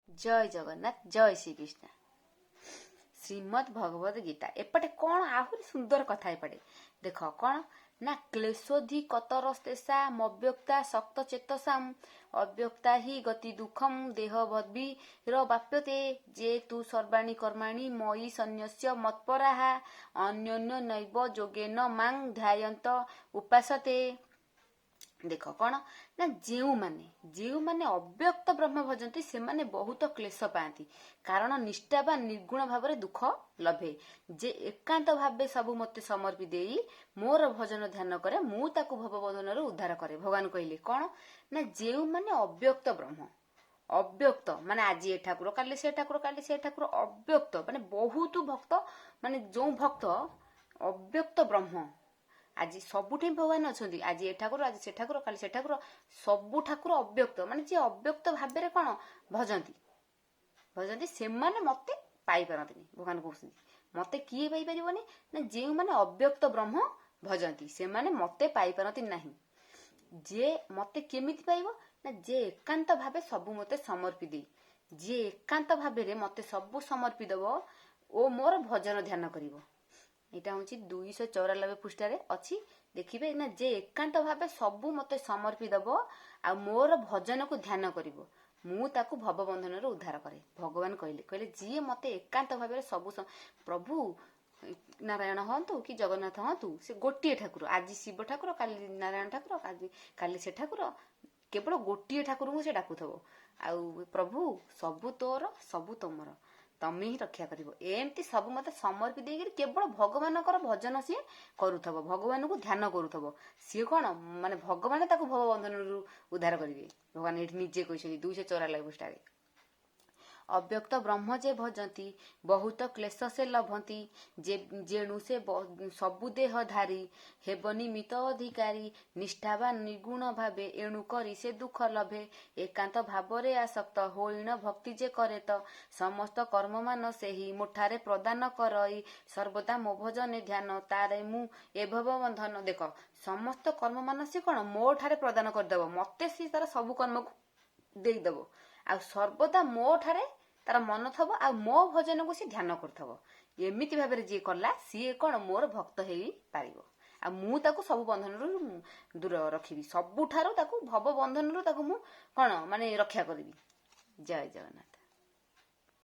जय जगन्नाथ जय श्रीकृष्ण श्रीमद भगवद गीता एपटे कौन आहरी सुंदर कथा एपटे देख कौन ना क्लेशोधि कतरस्तेषा मव्यक्ता शक्त चेतसाम अव्यक्ता ही गति दुखम देह भद्भिर बाप्यते जे तु सर्वाणि कर्माणि मयि सन्न्यस्य मत्पराः अन्योन्य नैव योगेन मां ध्यायन्त उपासते। देख कौन ना जो माने अव्यक्त ब्रह्म भजंती से माने बहुत क्लेश पाती कारण निष्ठा बा निर्गुण भाव दुख लभे जे एकांत भावे सब मते समर्पी देई मोर भजन ध्यान करे मु ताकु भवबंधन उद्धार करे। भगवान कहले कौन ना जो माने अव्यक्त ब्रह्म अव्यक्त माने आज ए ठाकुर काली से ठाकुर अव्यक्त माने बहुत भक्त माने जो भक्त अव्यक्त ब्रह्म आज सबुठी भगवान अच्छा आज ए ठाकुर आज से ठाकुर काली से ठाकुर सबु ठाकुर अव्यक्त माने जे अव्यक्त भाव कौन भजंती से माने मते पाई पारती भगवान कहते मते किए पाई परिबनी ना जे माने अव्यक्त ब्रह्म भजंती से माने मते पाई पारती नहीं जे मते केमिति पाइबो ना जे एकांत भावे सबु मते समर्पी दे जे एकांत भावे मते सबु समर्पी दबो ओ मोर भजन ध्यान करिवो। एटा हूँ 294 पृष्ठारे अच्छी देखिए ना जे एकांत भावे सबू मते समर्पी दब आ मोर भजन को ध्यान करिवो मु ताकु भवबंधन उद्धार करे। भगवान कहले जी मते एकांत भावे सबू प्रभु नारायण हंतु कि जगन्नाथ हंतु से गोटे ठाकुर आज शिव ठाकुर काली नारायण ठाकुर काली से ठाकुर केवल गोटे ठाकुर को से डाकुथबो आउ प्रभु सबू तोर सबू तोमर तमे ही रक्षा करिवो एमती सब मते समर्पी देकर केवल भगवान भजन सी करूथबो भगवान को ध्यान करूथबो सी कौन माने भगवान ताकु भवबंधन उद्धार करिवे। भगवान एठी निजे कहछथि 294 पृष्ठारे अव्यक्त ब्रह्म जे भजंती बहुत क्लेश से लभंती जेणु से सबु देह धारी हेबनी मित अधिकारी निष्ठावान निर्गुण भावे एणु करी से दुख लभे एकांत भावरे आसक्त होइण भक्ति जे करे त समस्त कर्म मान सेही मुठारे प्रदान करई सर्वदा मो भजने ध्यान तारे मु एभव बंधन। देख समस्त कर्म मान से कौन मो ठारे प्रदान करदेव मते सी तार सबु कर्म को देदेव आ सर्वदा मो ठारे तार मन थब आ मो भजन को सी ध्यान करथबो एमिति भाबरे जे करला सी कौन मोर भक्त हेई पारिबो आ मु ताकु सब बंधन दूर रखिबी सबुठारो ताकु भव बंधन ताकु मु कौन माने रक्षा करबी। जय जगन्नाथ।